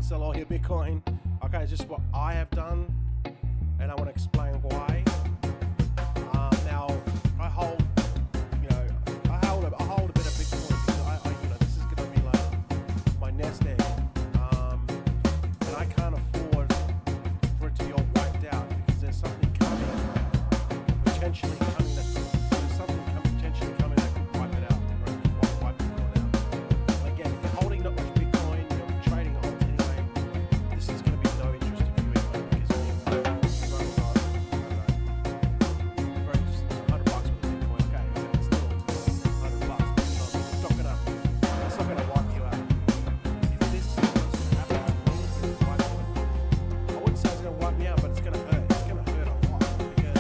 sell all your Bitcoin. Okay, it's just what I have done, and I want to explain why. Now, I hold, I hold a bit of Bitcoin because this is going to be like my nest egg, and I can't afford for it to be all wiped out because there's something coming, potentially coming that could wipe it out, right? Wipe Bitcoin out. And again, if you're holding not much Bitcoin, you're trading alt anyway, this is going to be no interest to you anyway because you've got, I don't know, very $100 worth of Bitcoin. Okay, it's still $100, but it's not gonna wipe you out. If this was happening to me, it would wipe me out. I wouldn't say it's gonna wipe me out, but it's gonna hurt. It's gonna hurt a lot because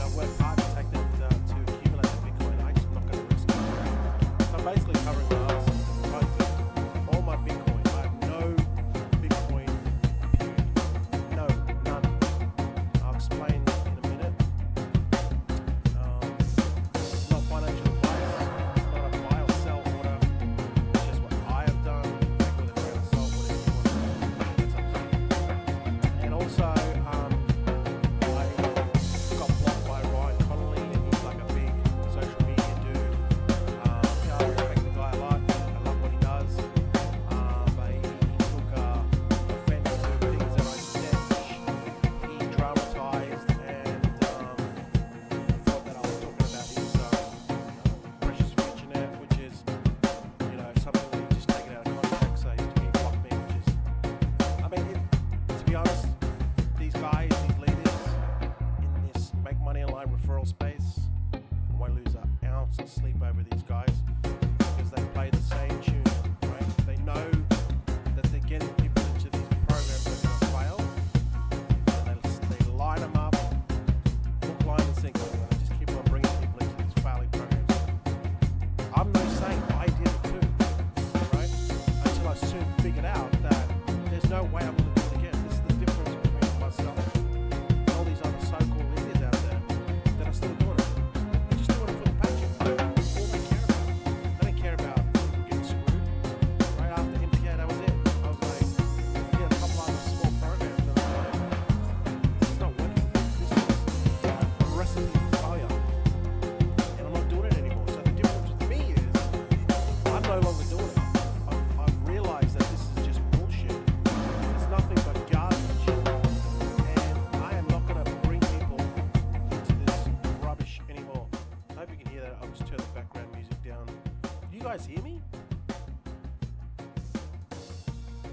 I worked hard to take that to accumulate the Bitcoin. I'm just not gonna risk it. So I'm basically covering my ass. All my Bitcoin. I have no Bitcoin. No, none. I'll explain in a minute. It's not financial advice. It's not a buy or sell order. It's just what I have done. Take with a grain of salt, whatever you want to do. It's up to you. And also, I got blocked by Ryan Connolly, and he's like a big social media dude. I respect the guy a lot. I love what he does. But he took offense to things that I said, which he dramatized, and thought that I was talking about his precious future net, which is, something that he just taken out of context. So he blocked me, which is, to be honest, these guys, these leaders in this make money online referral space won't lose an ounce of sleep over these guys because they play the same tune, right? They know that they're getting people into these programs that are going to fail, and they line them up, hook, line, and sinker, and they just keep on bringing people into these failing programs. I'm no saint, I did it too, right? Until I soon figured out that there's no way I'm going to do it again. This is the difference between myself and all these other so-called leaders out there that are still doing it. They're just doing it for the paycheck. That's all they care about. They don't care about people getting screwed. Right after MPA, that was it. I was like, we had a couple other small programs, and I was like, this is not working. This is a recipe for failure. And I'm not doing it anymore. So the difference with me is I'm no longer doing it. I've realized that this is just bullshit. It's nothing but garbage. And I am not going to bring people into this rubbish anymore. I hope you can hear that. I'll just turn the background music down. Can you guys hear me?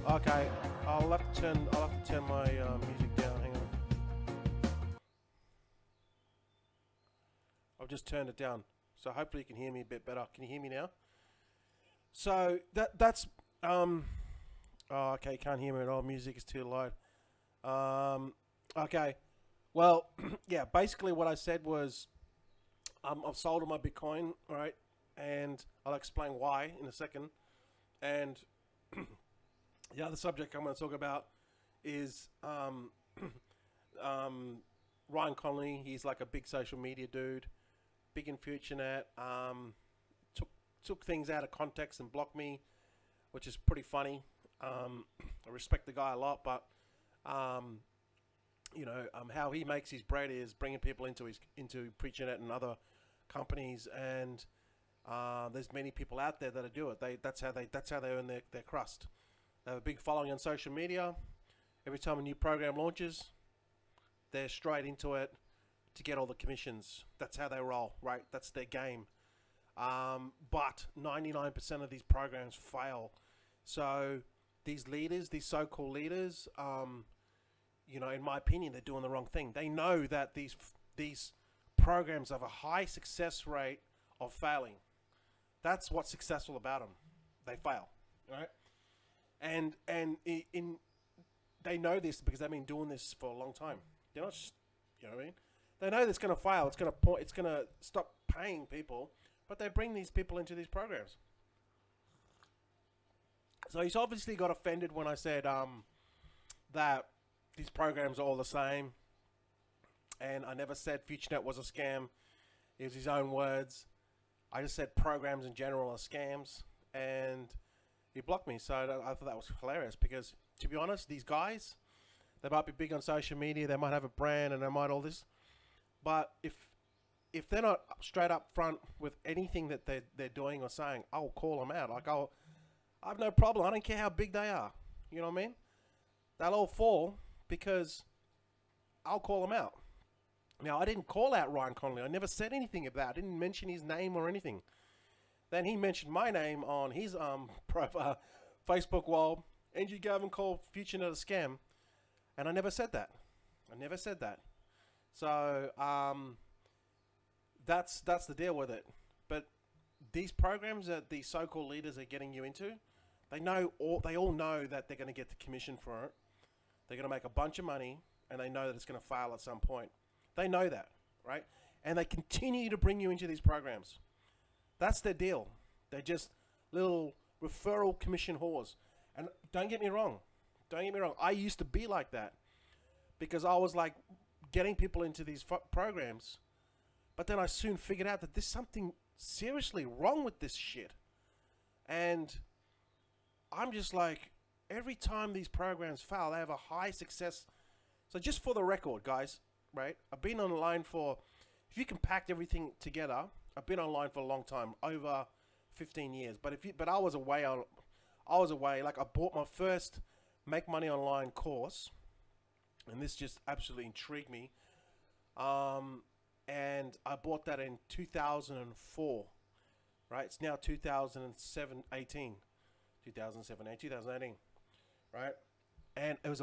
Okay. I'll have to turn my music down. Hang on. I've just turned it down. So hopefully you can hear me a bit better. Can you hear me now? So that's okay, can't hear me at all. Music is too loud. Okay. Well, yeah, basically what I said was I've sold all my Bitcoin, all right? And I'll explain why in a second. And the other subject I'm going to talk about is Ryan Connolly. He's like a big social media dude, big in FutureNet. Took things out of context and blocked me, which is pretty funny. I respect the guy a lot, but how he makes his bread is bringing people into FutureNet and other companies, and there's many people out there that do it. That's how they earn their crust. They have a big following on social media. Every time a new program launches, they're straight into it to get all the commissions. That's how they roll, right? That's their game. But 99% of these programs fail. So these leaders, these so-called leaders, in my opinion, they're doing the wrong thing. They know that these programs have a high success rate of failing. That's what's successful about them. They fail, right? And they know this because they've been doing this for a long time. They're not just, you know what I mean? They know it's going to fail. It's going to stop paying people, but they bring these people into these programs. So he's obviously got offended when I said that these programs are all the same, and I never said FutureNet was a scam. It was his own words. I just said programs in general are scams, and he blocked me. So I thought that was hilarious because To be honest, these guys, they might be big on social media, they might have a brand, and they might all this. But if they're not straight up front with anything that they're doing or saying, I'll call them out. Like I have no problem. I don't care how big they are. You know what I mean? They'll all fall because I'll call them out. Now, I didn't call out Ryan Connolly. I never said anything about it. I didn't mention his name or anything. Then he mentioned my name on his Facebook wall. Andrew Gavin called FutureNet a scam. And I never said that. I never said that. So, that's the deal with it. But these programs that the so-called leaders are getting you into, they all know that they're going to get the commission for it. They're going to make a bunch of money, and they know that it's going to fail at some point. They know that, right? And they continue to bring you into these programs. That's their deal. They're just little referral commission whores. And don't get me wrong. Don't get me wrong. I used to be like that because I was like getting people into these programs. But then I soon figured out that there's something seriously wrong with this shit. And I'm just like, every time these programs fail, they have a high success. So just for the record, guys, right? I've been online for, if you compact everything together, I've been online for a long time, over 15 years. But I was away. Like I bought my first Make Money Online course, and this just absolutely intrigued me. And I bought that in 2004, right? It's now 2018, right? And it was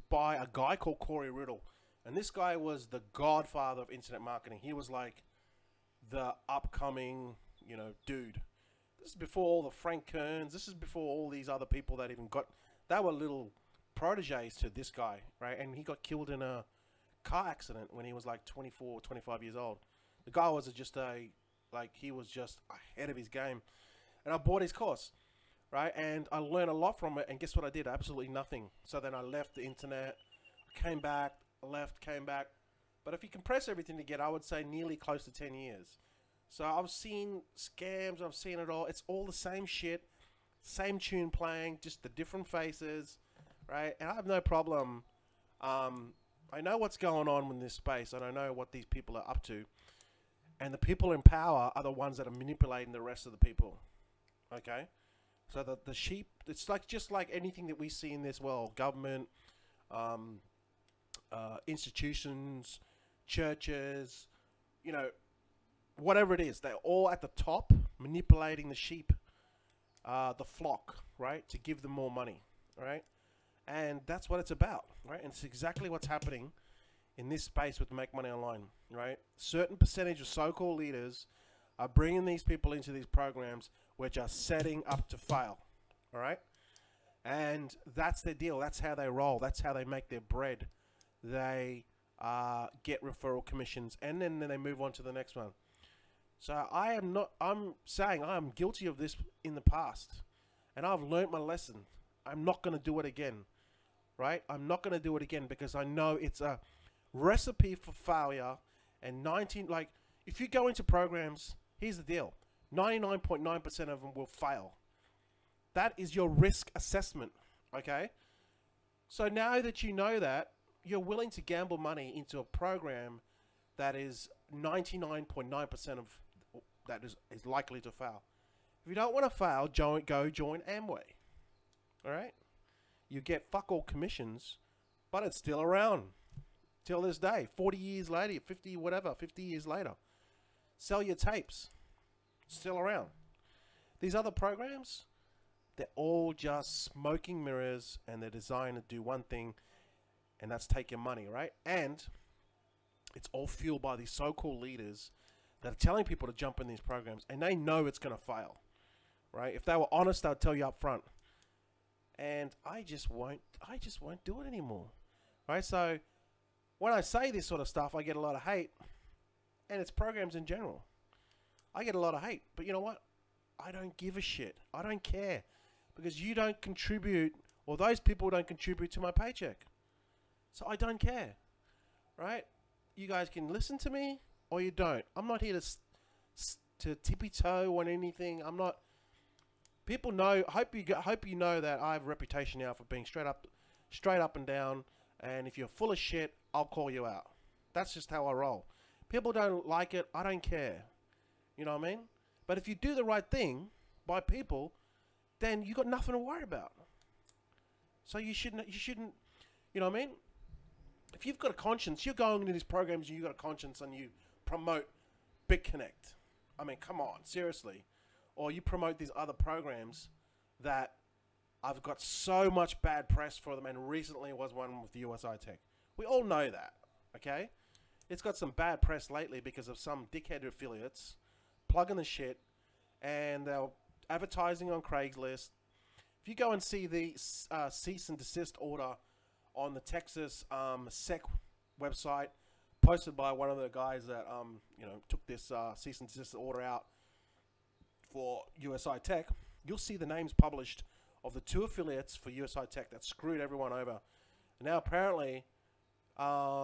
by a guy called Corey Riddle, and this guy was the godfather of internet marketing. He was like the upcoming, dude. This is before all the Frank Kerns. This is before all these other people that even got. They were little proteges to this guy, right? And he got killed in a car accident when he was like 24, 25 years old. The guy was he was just ahead of his game. And I bought his course, right? And I learned a lot from it. And guess what I did? Absolutely nothing. So then I left the internet, came back, left, came back. But if you compress everything together, I would say nearly close to 10 years. So I've seen scams, I've seen it all. It's all the same shit, same tune playing, just the different faces, right? And I have no problem. I know what's going on in this space, and I know what these people are up to. And the people in power are the ones that are manipulating the rest of the people, okay? So the sheep, it's just like anything that we see in this world, government, institutions, churches, whatever it is, they're all at the top manipulating the sheep, the flock, right, to give them more money, right? And that's what it's about, right? And it's exactly what's happening in this space with Make Money Online, right? Certain percentage of so-called leaders are bringing these people into these programs which are setting up to fail, all right? And that's their deal. That's how they roll. That's how they make their bread. They get referral commissions, and then they move on to the next one. So I'm saying I am guilty of this in the past, and I've learned my lesson. I'm not going to do it again, right? I'm not going to do it again because I know it's a recipe for failure. And if you go into programs, here's the deal: 99.9% of them will fail. That is your risk assessment, okay? So now that you know that, you're willing to gamble money into a program that is 99.9% of that is likely to fail. If you don't want to fail, go join Amway. All right? You get fuck all commissions, but it's still around till this day, 40 years later, 50 years later. Sell your tapes. Still around. These other programs, they're all just smoking mirrors, and they're designed to do one thing, and that's take your money, right? And it's all fueled by these so-called leaders that are telling people to jump in these programs, and they know it's going to fail, right? If they were honest, they'd tell you up front. And I just won't do it anymore, right? So when I say this sort of stuff, I get a lot of hate, and it's programs in general. I get a lot of hate, but you know what? I don't give a shit. I don't care, because you don't contribute, or those people don't contribute to my paycheck. So I don't care, right? You guys can listen to me or you don't. I'm not here to tippy toe on anything. I'm not. People know. Hope you know that I have a reputation now for being straight up and down. And if you're full of shit, I'll call you out. That's just how I roll. People don't like it. I don't care. You know what I mean? But if you do the right thing by people, then you got nothing to worry about. So you shouldn't. You know what I mean? If you've got a conscience, you're going into these programs and you've got a conscience and you promote BitConnect. I mean, come on, seriously. Or you promote these other programs that I've got so much bad press for them, and recently was one with USI Tech. We all know that, okay? It's got some bad press lately because of some dickhead affiliates plugging the shit, and they're advertising on Craigslist. If you go and see the cease and desist order on the Texas SEC website, posted by one of the guys that took this cease and desist order out for USI Tech, you'll see the names published of the 2 affiliates for USI Tech that screwed everyone over. And now apparently, they're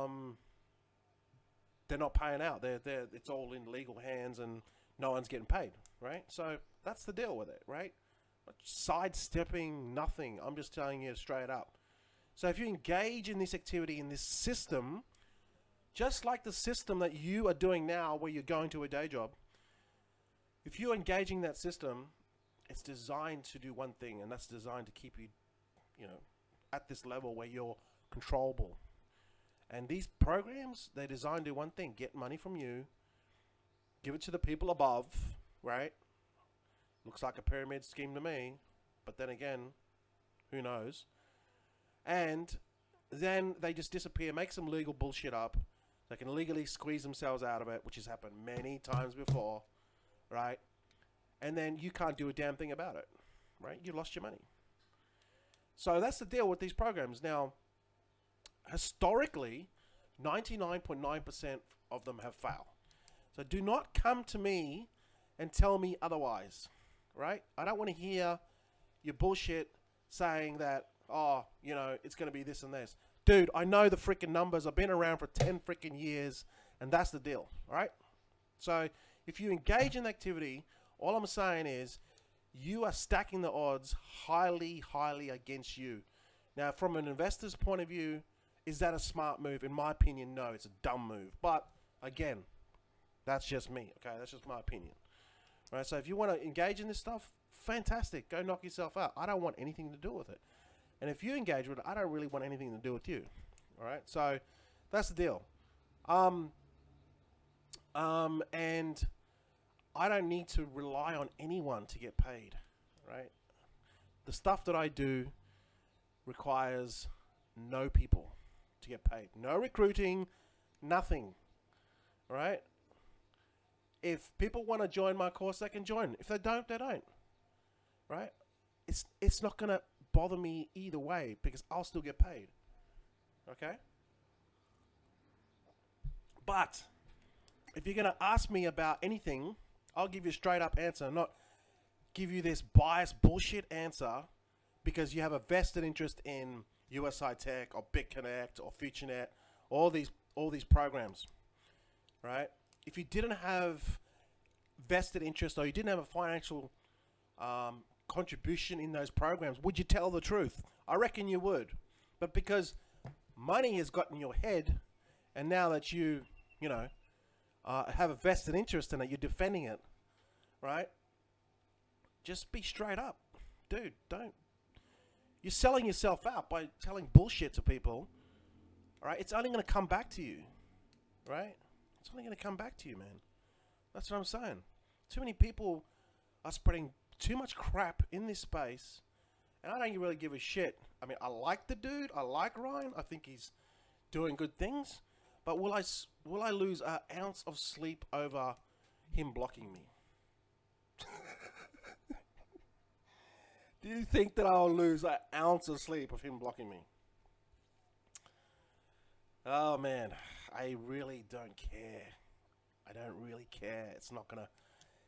not paying out. It's all in legal hands, and no one's getting paid, right? So that's the deal with it, right? Sidestepping nothing. I'm just telling you straight up. So if you engage in this activity, in this system, just like the system that you are doing now where you're going to a day job, if you're engaging that system, it's designed to do one thing, and that's designed to keep you, at this level where you're controllable. And these programs, they're designed to do one thing: get money from you, give it to the people above, right? Looks like a pyramid scheme to me, but then again, who knows? And then they just disappear, make some legal bullshit up. They can legally squeeze themselves out of it, which has happened many times before, right? And then you can't do a damn thing about it, right? You lost your money. So that's the deal with these programs. Now, historically, 99.9% of them have failed. So do not come to me and tell me otherwise, right? I don't want to hear your bullshit saying that, oh, it's going to be this and this. Dude, I know the freaking numbers. I've been around for 10 freaking years, and that's the deal, all right? So if you engage in activity, all I'm saying is you are stacking the odds highly, highly against you. Now, from an investor's point of view, is that a smart move? In my opinion, no, it's a dumb move. But again, that's just me, okay? That's just my opinion. All right, so if you want to engage in this stuff, fantastic. Go knock yourself out. I don't want anything to do with it. And if you engage with it, I don't really want anything to do with you. All right, so that's the deal. And I don't need to rely on anyone to get paid, right? The stuff that I do requires no people to get paid. No recruiting, nothing, right? If people want to join my course, they can join. If they don't, they don't, right? It's not going to bother me either way because I'll still get paid, okay? But if you're going to ask me about anything, I'll give you a straight up answer, not give you this biased bullshit answer because you have a vested interest in USI Tech or BitConnect or FutureNet, all these programs, right? If you didn't have vested interest or you didn't have a financial contribution in those programs, would you tell the truth? I reckon you would. But because money has got in your head, and now that you have a vested interest in it, you're defending it, right? Just be straight up. Dude, don't. You're selling yourself out by telling bullshit to people, right? It's only going to come back to you, right? It's only going to come back to you, man. That's what I'm saying. Too many people are spreading too much crap in this space, and I don't really give a shit. I mean, I like the dude. I like Ryan. I think he's doing good things. But will I lose an ounce of sleep over him blocking me? Do you think that I'll lose an ounce of sleep of him blocking me? Oh, man. I really don't care. I don't really care. It's not gonna...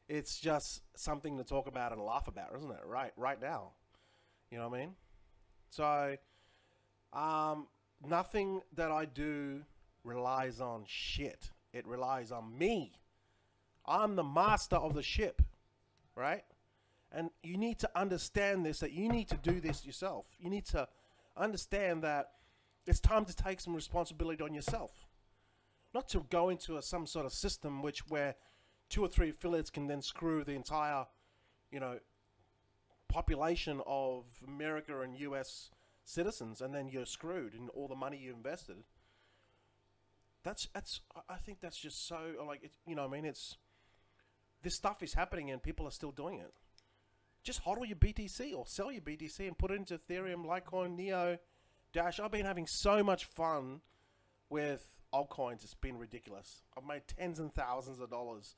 It's just something to talk about and laugh about, isn't it? Right now. You know what I mean? So, nothing that I do relies on shit. It relies on me. I'm the master of the ship, right? And you need to understand this, that you need to do this yourself. You need to understand that it's time to take some responsibility on yourself. Not to go into some sort of system where 2 or 3 affiliates can then screw the entire, population of America and US citizens, and then you're screwed in all the money you invested. I think that's just so, like, it's, this stuff is happening and people are still doing it. Just hodl your BTC or sell your BTC and put it into Ethereum, Litecoin, Neo, Dash. I've been having so much fun with altcoins. It's been ridiculous. I've made tens and thousands of dollars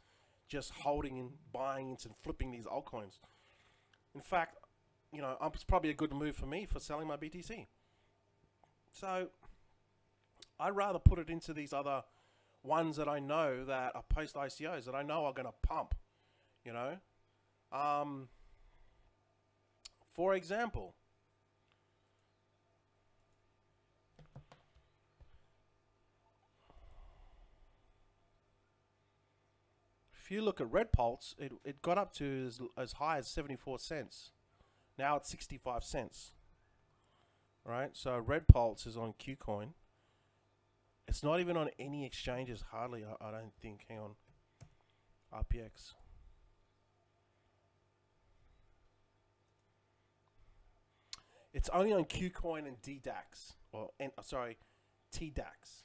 just holding and buying and flipping these altcoins. In fact, it's probably a good move for me for selling my BTC. So I'd rather put it into these other ones that I know that are post ICOs that I know are going to pump, For example, if you look at Red Pulse, it got up to as high as 74 cents. Now it's 65 cents. Right? So Red Pulse is on KuCoin. It's not even on any exchanges, hardly, I don't think. Hang on. RPX. It's only on KuCoin and DDAX. TDAX.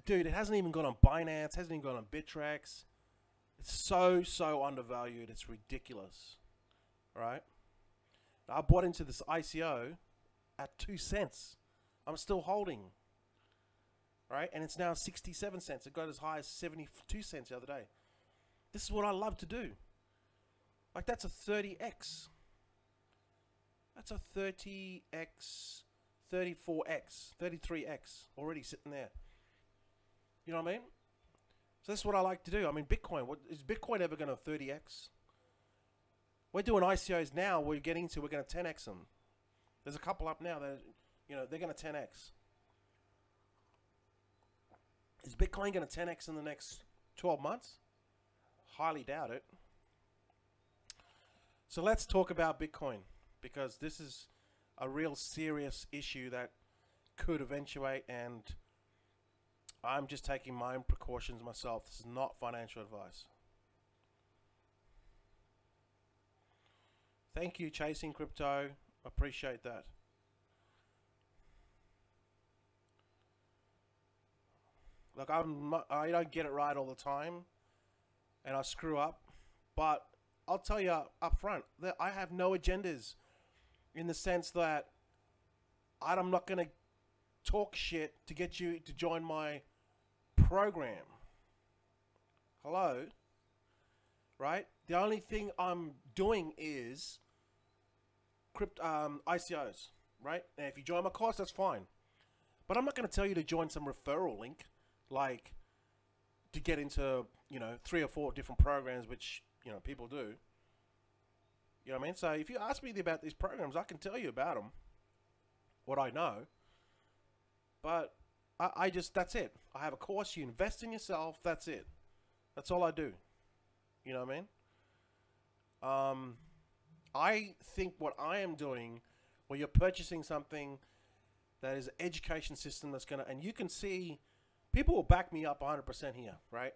Dude, it hasn't even gone on Binance, hasn't even gone on Bittrex. It's so undervalued. It's ridiculous. Right? I bought into this ICO at 2 cents. I'm still holding. Right? And it's now 67 cents. It got as high as 72 cents the other day. This is what I love to do. Like, that's a 30x. That's a 30x, 34x, 33x already sitting there. You know what I mean? So that's what I like to do. I mean, Bitcoin. Is Bitcoin ever going to 30x? We're doing ICOs now. We're going to 10x them. There's a couple up now that, they're going to 10x. Is Bitcoin going to 10x in the next 12 months? Highly doubt it. So let's talk about Bitcoin, because this is a real serious issue that could eventuate, and I'm just taking my own precautions myself. This is not financial advice. Thank you, Chasing Crypto. Appreciate that. Look, I don't get it right all the time, and I screw up, but I'll tell you up front that I have no agendas, in the sense that I'm not going to talk shit to get you to join my program. Hello? Right? The only thing I'm doing is ICOs, right? And if you join my course, that's fine. But I'm not going to tell you to join some referral link, like to get into, 3 or 4 different programs, which, people do. You know what I mean? So if you ask me about these programs, I can tell you about them, what I know. But I just, that's it. I have a course, you invest in yourself, that's it. That's all I do. You know what I mean? I think what I am doing, where you're purchasing something that is an education system that's going to, and you can see, people will back me up 100% here, right?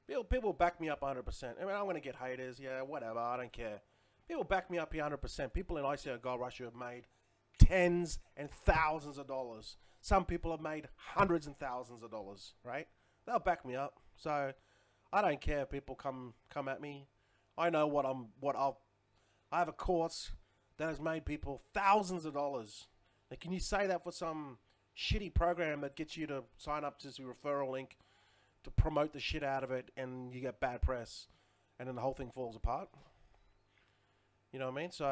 People will back me up 100%. I mean, I'm going to get haters, yeah, whatever, I don't care. People back me up here 100%. People in ICO Gold Rush have made tens and thousands of dollars. Some people have made hundreds and thousands of dollars, right? They'll back me up. So I don't care if people come at me. I know I have a course that has made people thousands of dollars. Now, can you say that for some shitty program that gets you to sign up to this referral link to promote the shit out of it, and you get bad press, and then the whole thing falls apart? You know what I mean? So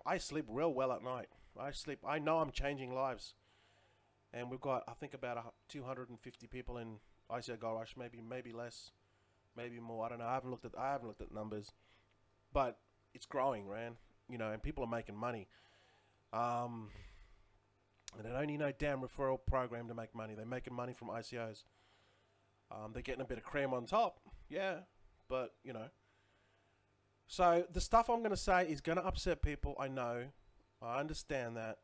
I sleep real well at night. I know I'm changing lives. And we've got, I think, about 250 people in ICO Gold Rush, maybe less, maybe more. I don't know. I haven't looked at numbers, but it's growing, man. And people are making money. And they don't need no damn referral program to make money. They're making money from ICOs. They're getting a bit of cream on top, yeah, but So the stuff I'm going to say is going to upset people. I know. I understand that.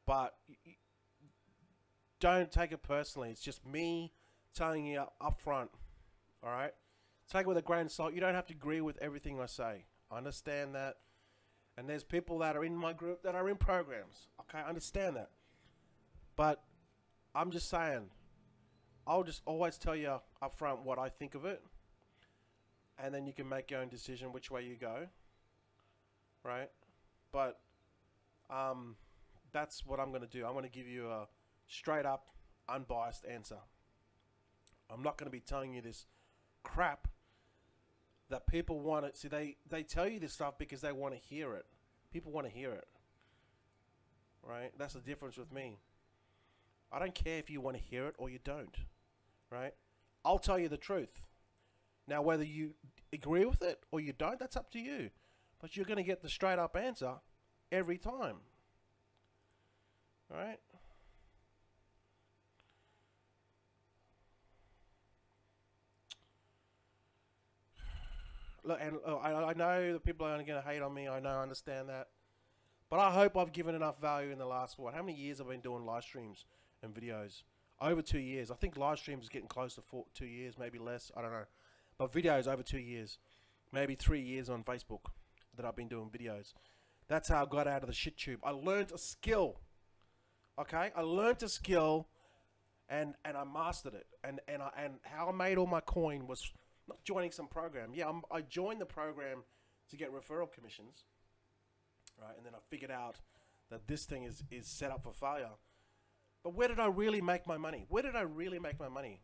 But don't take it personally. It's just me telling you up front. All right? Take it with a grain of salt. You don't have to agree with everything I say. I understand that. And there's people that are in my group that are in programs. Okay, I understand that. But I'm just saying, I'll just always tell you up front what I think of it. And then you can make your own decision which way you go. Right? But that's what I'm going to do. I'm going to give you a straight up, unbiased answer. I'm not going to be telling you this crap that people want it. See, they tell you this stuff because they want to hear it. People want to hear it. Right? That's the difference with me. I don't care if you want to hear it or you don't. Right? I'll tell you the truth. Now, whether you agree with it or you don't, that's up to you. But you're going to get the straight up answer every time. Right? Look, and I know that people are going to hate on me. I know, I understand that. But I hope I've given enough value in the last, what, how many years I've been doing live streams and videos? Over 2 years. I think live streams is getting close to 2 years, maybe less. I don't know. But videos over 2 years. Maybe 3 years on Facebook that I've been doing videos. That's how I got out of the shit tube. I learned a skill. Okay? I learned a skill and I mastered it. And how I made all my coin was not joining some program. Yeah, I joined the program to get referral commissions. Right? And then I figured out that this thing is set up for failure. But where did I really make my money? Where did I really make my money?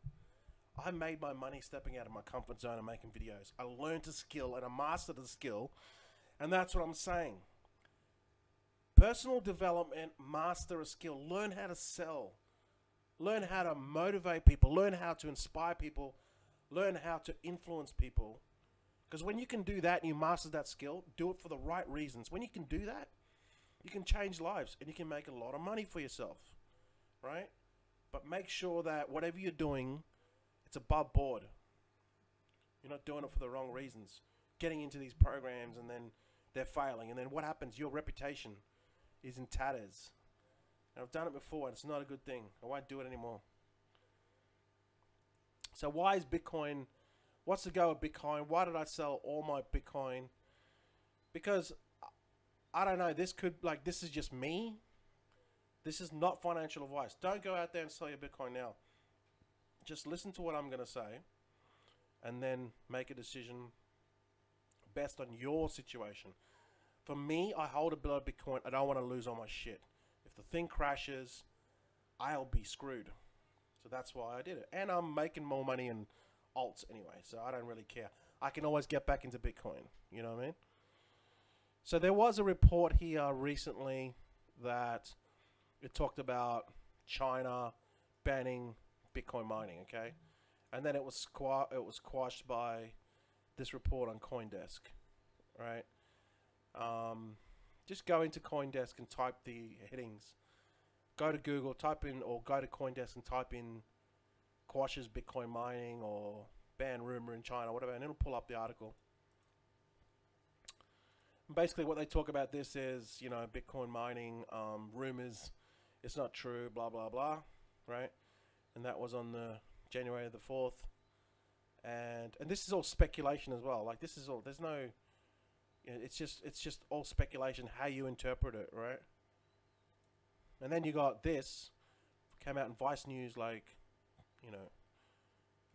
I made my money stepping out of my comfort zone and making videos. I learned a skill and I mastered the skill. And that's what I'm saying. Personal development, master a skill. Learn how to sell. Learn how to motivate people. Learn how to inspire people. Learn how to influence people. Because when you can do that and you master that skill, do it for the right reasons. When you can do that, you can change lives and you can make a lot of money for yourself. Right? But make sure that whatever you're doing, it's above board. You're not doing it for the wrong reasons. Getting into these programs and then they're failing. And then what happens? Your reputation is in tatters. And I've done it before and it's not a good thing. I won't do it anymore. So why is Bitcoin... What's the go with Bitcoin? Why did I sell all my Bitcoin? Because, I don't know, this is just me. This is not financial advice. Don't go out there and sell your Bitcoin now. Just listen to what I'm going to say and then make a decision based on your situation. For me, I hold a bit of Bitcoin. I don't want to lose all my shit. If the thing crashes, I'll be screwed. So that's why I did it. And I'm making more money in alts anyway, so I don't really care. I can always get back into Bitcoin. You know what I mean? So there was a report here recently that it talked about China banning Bitcoin mining, okay? And then it was quashed by this report on CoinDesk, right? Just go into CoinDesk and type the headings. Go to Google, type in, or go to CoinDesk and type in quashes Bitcoin mining or ban rumor in China, whatever, and it'll pull up the article. And basically what they talk about this is, you know, Bitcoin mining, rumors, it's not true, blah, blah, blah, right? And that was on the January the 4th. And this is all speculation as well. Like, this is all, there's no, you know, it's just all speculation, how you interpret it, right? And then you got this, came out in Vice News, like, you know,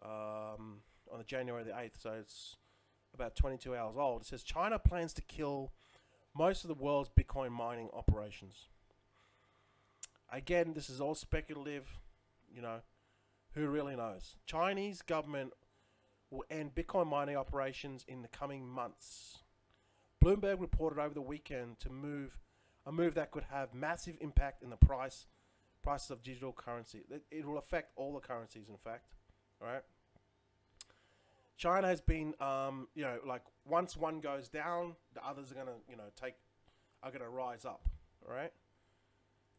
on the January the 8th, so it's about 22 hours old. It says, China plans to kill most of the world's Bitcoin mining operations. Again, this is all speculative, you know, who really knows? Chinese government will end Bitcoin mining operations in the coming months. Bloomberg reported over the weekend to a move that could have massive impact in the prices of digital currency. It will affect all the currencies, in fact, right? China has been, you know, like once one goes down, the others are gonna, you know, are gonna rise up, right?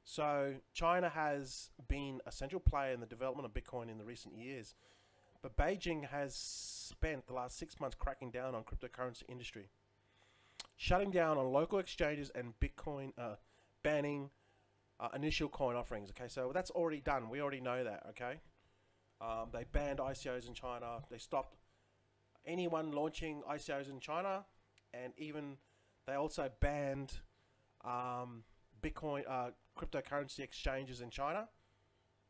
So China has been a central player in the development of Bitcoin in the recent years, but Beijing has spent the last 6 months cracking down on cryptocurrency industry. shutting down on local exchanges and Bitcoin, banning initial coin offerings. Okay, so that's already done. We already know that. Okay, they banned ICOs in China. They stopped anyone launching ICOs in China, and even they also banned Bitcoin cryptocurrency exchanges in China.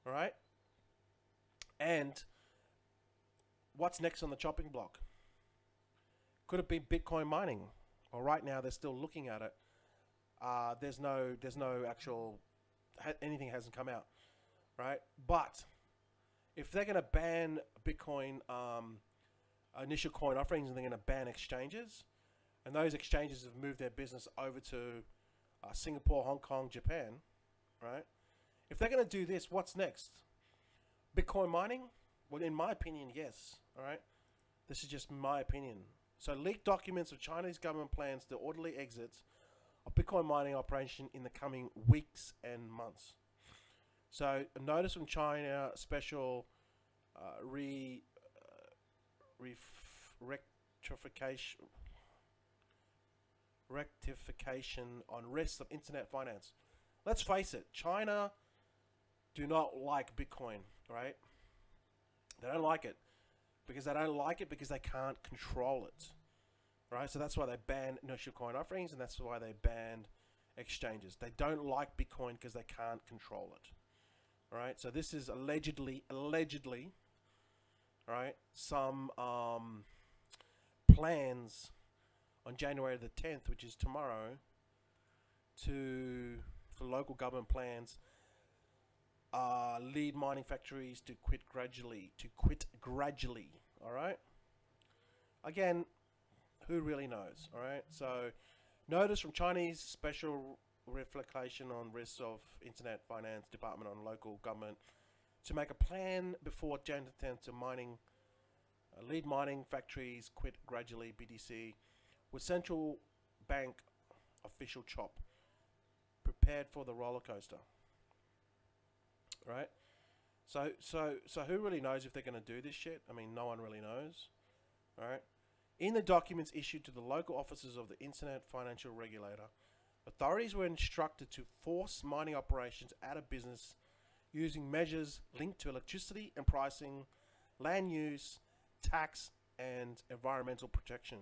All right, and what's next on the chopping block? Could it be Bitcoin mining? Well, right now they're still looking at it. There's no actual anything hasn't come out, right? But if they're going to ban Bitcoin initial coin offerings and they're going to ban exchanges, and those exchanges have moved their business over to Singapore, Hong Kong, Japan, right? If they're going to do this, what's next? Bitcoin mining? Well, in my opinion, yes. All right, this is just my opinion. So leaked documents of Chinese government plans to orderly exits of Bitcoin mining operation in the coming weeks and months. So a notice from China special rectification on risks of internet finance. Let's face it, China do not like Bitcoin, right? They don't like it because they can't control it, right? So that's why they banned initial coin offerings, and that's why they banned exchanges. They don't like Bitcoin because they can't control it, right? So this is allegedly, right? Some plans on January the 10th, which is tomorrow, for local government plans. Lead mining factories to quit gradually. All right. Again, who really knows? All right. So, notice from Chinese special reflection on risks of Internet Finance Department on local government to make a plan before January 10th to mining. Lead mining factories quit gradually. BTC with central bank official chop prepared for the roller coaster. Right, so who really knows if they're going to do this shit? I mean, no one really knows. All right. In the documents issued to the local offices of the Internet Financial Regulator, authorities were instructed to force mining operations out of business using measures linked to electricity and pricing, land use, tax, and environmental protection.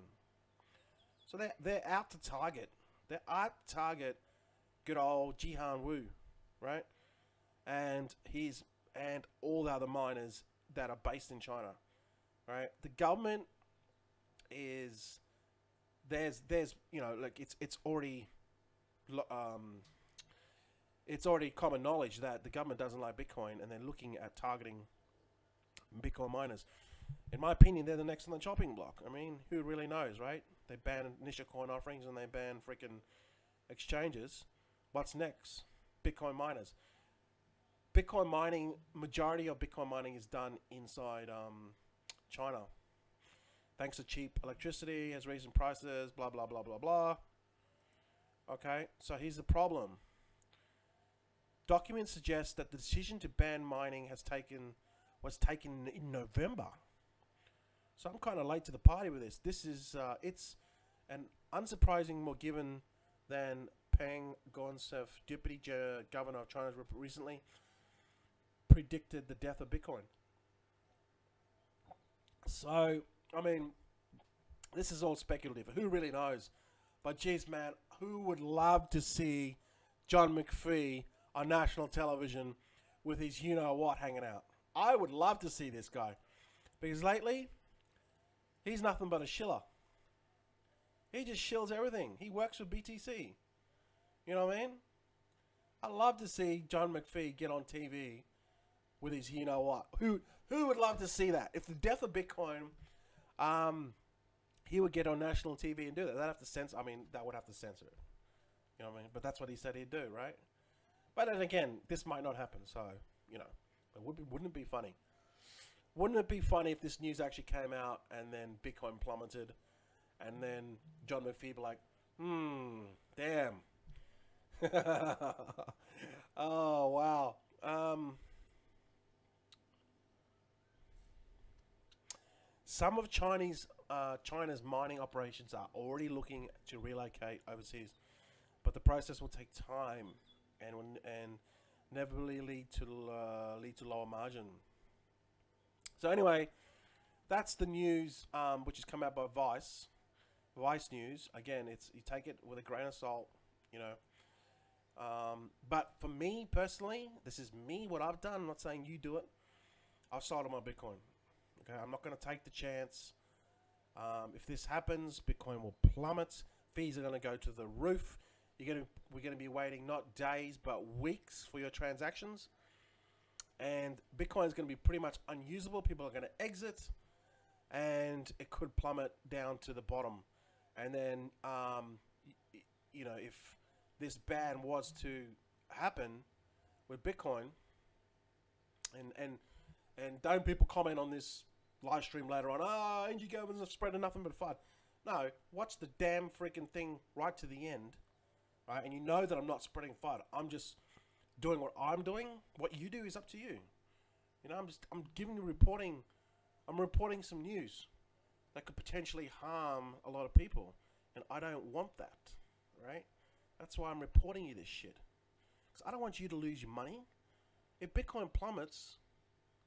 So they're out to target. They're out to target good old Jihan Wu, right? And all the other miners that are based in China, right? The government is there's you know, like it's already common knowledge that the government doesn't like Bitcoin, and they're looking at targeting Bitcoin miners. In my opinion, they're the next on the chopping block. I mean, who really knows, right? They ban initial coin offerings and they ban freaking exchanges. What's next? Bitcoin miners. Bitcoin mining, majority of Bitcoin mining is done inside China. Thanks to cheap electricity, has risen prices, blah, blah, blah, blah, blah. Okay, so here's the problem. Documents suggest that the decision to ban mining was taken in November. So I'm kind of late to the party with this. This is, it's an unsurprising more given than Peng Gonsef, Deputy Governor of China, recently predicted the death of Bitcoin. So, I mean, this is all speculative. Who really knows? But geez, man, who would love to see John McPhee on national television with his you-know-what hanging out? I would love to see this guy. Because lately, he's nothing but a shiller. He just shills everything. He works with BTC. You know what I mean? I'd love to see John McPhee get on TV with his you-know-what. Who would love to see that? If the death of Bitcoin, he would get on national TV and do that. They'd have to censor. I mean, that would have to censor it. You know what I mean? But that's what he said he'd do, right? But then again, this might not happen. So, you know, wouldn't it be funny? Wouldn't it be funny if this news actually came out and then Bitcoin plummeted, and then John McPhee be like, damn. Oh, wow. Some of China's mining operations are already looking to relocate overseas, but the process will take time and inevitably lead to lower margin. So anyway, that's the news, which has come out by Vice News. Again, you take it with a grain of salt, you know. But for me personally, this is me, what I've done. I'm not saying you do it. I've sold on my Bitcoin. Okay, I'm not going to take the chance. If this happens, Bitcoin will plummet. Fees are going to go to the roof. We're going to be waiting not days but weeks for your transactions, and Bitcoin is going to be pretty much unusable. People are going to exit, and it could plummet down to the bottom. And then, you know, if this ban was to happen with Bitcoin, and don't people comment on this live stream later on, oh, NG governments have spread nothing but FUD. No, watch the damn freaking thing right to the end, right? And you know that I'm not spreading FUD. I'm just doing what I'm doing. What you do is up to you. You know, I'm giving you reporting. I'm reporting some news that could potentially harm a lot of people, and I don't want that, right? That's why I'm reporting you this shit. Because I don't want you to lose your money. If Bitcoin plummets,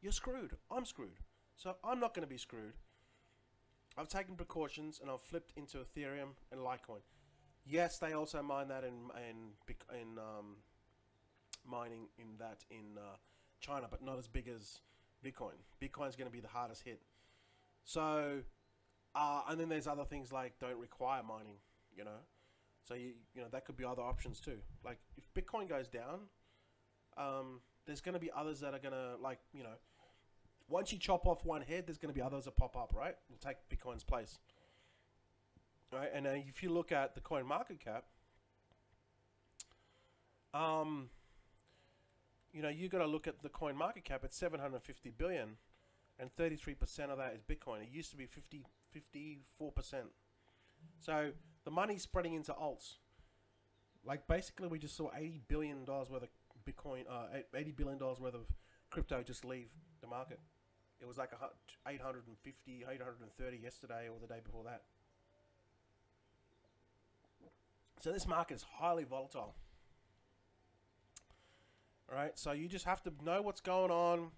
you're screwed. I'm screwed. So I'm not going to be screwed. I've taken precautions and I've flipped into Ethereum and Litecoin. Yes, they also mine that in mining in China, but not as big as Bitcoin. Bitcoin's going to be the hardest hit. So, and then there's other things like don't require mining, you know. So you know that could be other options too. Like if Bitcoin goes down, there's going to be others that are going to, like, you know, once you chop off one head, there's going to be others that pop up, right? Will take Bitcoin's place, right? And if you look at the coin market cap, you know, you got to look at the coin market cap at 750 billion, and 33% of that is Bitcoin. It used to be 54%. So the money's spreading into alts. Like basically, we just saw $80 billion worth of Bitcoin, $80 billion worth of crypto just leave the market. It was like 850, 830 yesterday or the day before that. So this market is highly volatile. All right, so you just have to know what's going on,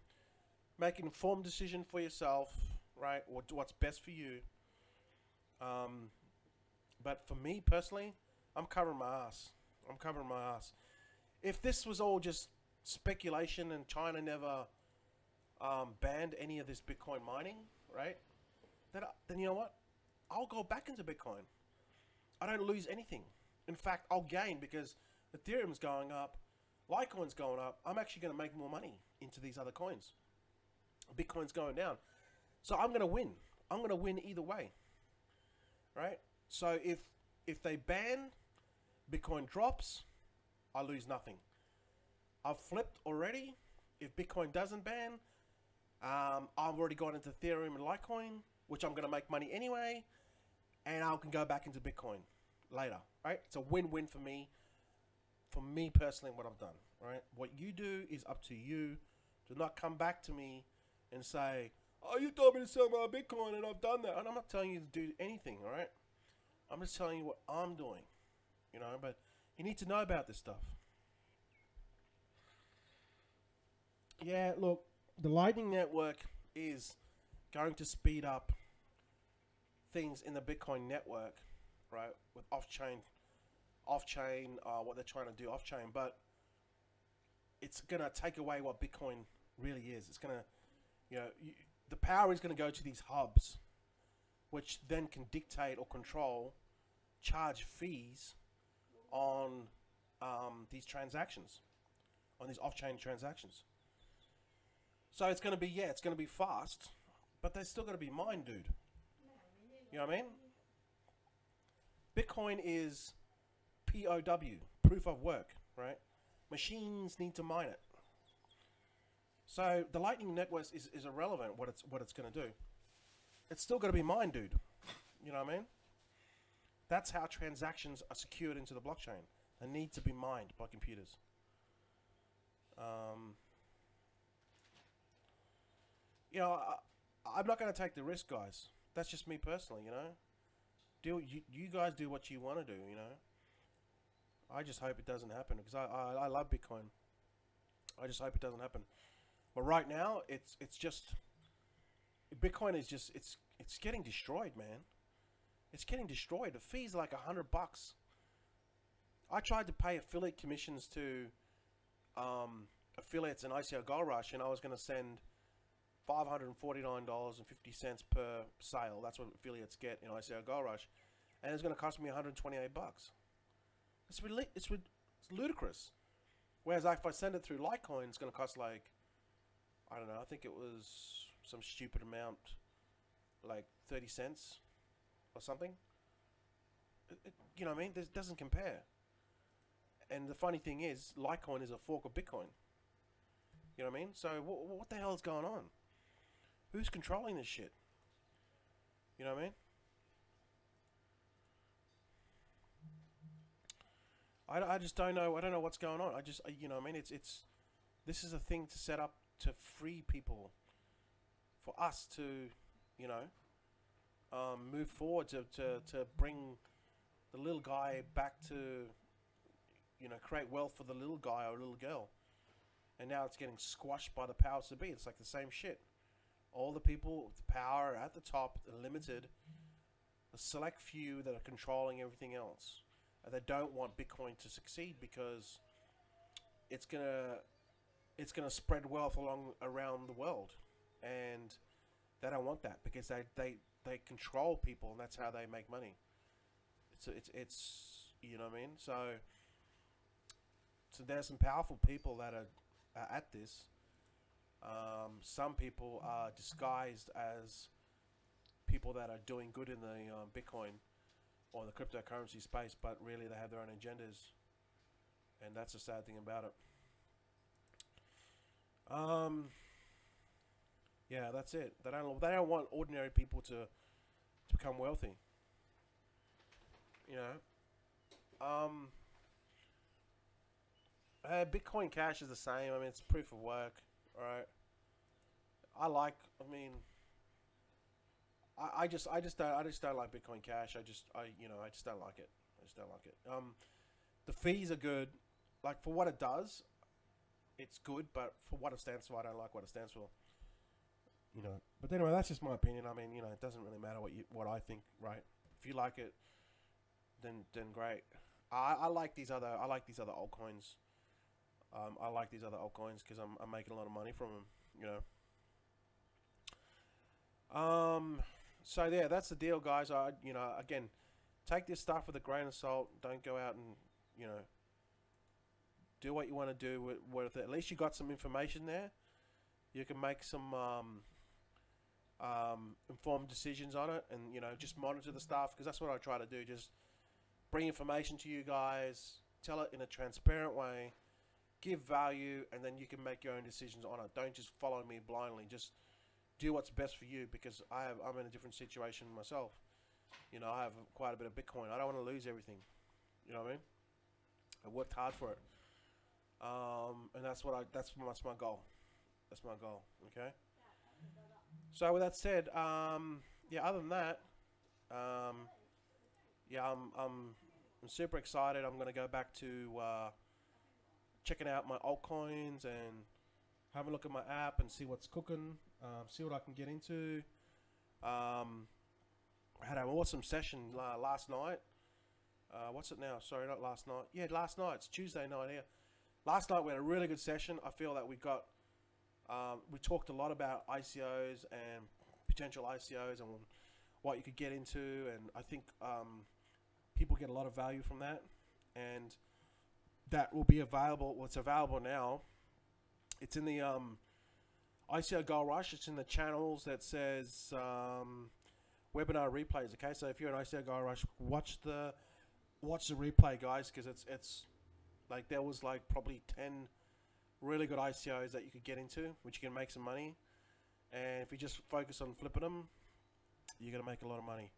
make an informed decision for yourself, right? Or what's best for you. But for me personally, I'm covering my ass. I'm covering my ass. If this was all just speculation and China never banned any of this Bitcoin mining, right? Then you know what? I'll go back into Bitcoin. I don't lose anything. In fact, I'll gain because Ethereum's going up, Litecoin's going up. I'm actually going to make more money into these other coins. Bitcoin's going down. So I'm going to win. I'm going to win either way, right? So if they ban, Bitcoin drops, I lose nothing. I've flipped already. If Bitcoin doesn't ban, I've already gone into Ethereum and Litecoin, which I'm going to make money anyway, and I can go back into Bitcoin later, right? It's a win-win for me personally, what I've done, right? What you do is up to you. Do not come back to me and say, oh, you told me to sell my Bitcoin and I've done that. And I'm not telling you to do anything, all right? I'm just telling you what I'm doing, you know, but you need to know about this stuff. Yeah, look, the Lightning Network is going to speed up things in the Bitcoin network, right? With off-chain, what they're trying to do off-chain, but it's going to take away what Bitcoin really is. It's going to, you know, the power is going to go to these hubs, which then can dictate or control, charge fees on these transactions, on these off-chain transactions. So it's going to be, yeah, it's going to be fast, but they're still going to be mined, dude. You know what I mean? Bitcoin is POW, proof of work, right? Machines need to mine it. So the Lightning Network is irrelevant what it's going to do. It's still going to be mined, dude. You know what I mean? That's how transactions are secured into the blockchain. They need to be mined by computers. You know, I'm not going to take the risk, guys. That's just me personally, you know. You guys do what you want to do, you know. I just hope it doesn't happen because I love Bitcoin. I just hope it doesn't happen. But right now, it's just Bitcoin is just it's getting destroyed, man. It's getting destroyed. The fee's like $100. I tried to pay affiliate commissions to affiliates in ICO Gold Rush, and I was going to send $549.50 per sale. That's what affiliates get in ICO Gold Rush, and it's going to cost me $128. It's ludicrous. Whereas if I send it through Litecoin, it's going to cost like, I don't know, I think it was some stupid amount, like 30 cents or something. You know what I mean? This doesn't compare. And the funny thing is, Litecoin is a fork of Bitcoin. You know what I mean? So what the hell is going on? Who's controlling this shit? You know what I mean? I just don't know. I don't know what's going on. You know what I mean? This is a thing to set up to free people, for us to, you know, move forward to bring the little guy back to, you know, create wealth for the little guy or little girl. And now it's getting squashed by the powers to be. It's like the same shit. All the people with power at the top are limited. The select few that are controlling everything else. And they don't want Bitcoin to succeed because it's gonna spread wealth around the world, and they don't want that because they control people, and that's how they make money. It's you know what I mean. So there's some powerful people that are at this. Some people are disguised as people that are doing good in the Bitcoin or the cryptocurrency space, but really they have their own agendas, and that's the sad thing about it. Yeah, that's it. They don't want ordinary people to become wealthy. You know, Bitcoin Cash is the same. I mean, it's proof of work, all right. I mean, I just don't like Bitcoin Cash. I just don't like it. I just don't like it. The fees are good, like for what it does, it's good, but for what it stands for, I don't like what it stands for. You know, but anyway, that's just my opinion. I mean, you know, it doesn't really matter what I think, right? If you like it, then great. I like these other altcoins. I like these other altcoins because I'm making a lot of money from them. You know. So yeah, that's the deal, guys. You know, again, take this stuff with a grain of salt. Don't go out and, you know, do what you want to do with it. At least you got some information there. You can make some informed decisions on it, and, you know, just monitor the stuff, because that's what I try to do. Just bring information to you guys, tell it in a transparent way, give value, and then you can make your own decisions on it. Don't just follow me blindly. Just do what's best for you, because I'm in a different situation myself. You know, I have quite a bit of Bitcoin. I don't want to lose everything. You know what I mean? I worked hard for it. And that's my goal. That's my goal. Okay. So with that said, yeah. Other than that, yeah, I'm super excited. I'm gonna go back to checking out my altcoins and have a look at my app and see what's cooking. See what I can get into. I had an awesome session last night. What's it now? Sorry, not last night. Yeah, last night. It's Tuesday night here. Last night we had a really good session. I feel that we talked a lot about ICOs and potential ICOs and what you could get into, and I think people get a lot of value from that, and that will be available. Well, it's available now. It's in the ICO Gold Rush. It's in the channels that says webinar replays. Okay, so if you're an ICO Gold Rush, watch the replay, guys, because it's like there was like probably 10 really good ICOs that you could get into, which you can make some money. And if you just focus on flipping them, you're gonna make a lot of money.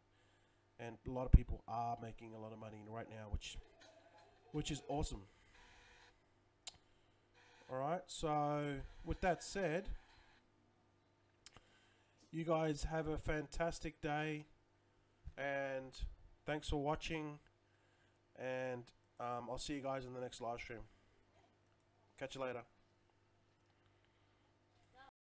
And a lot of people are making a lot of money right now, which is awesome. All right. So with that said, You guys have a fantastic day, and thanks for watching, and I'll see you guys in the next live stream. Catch you later.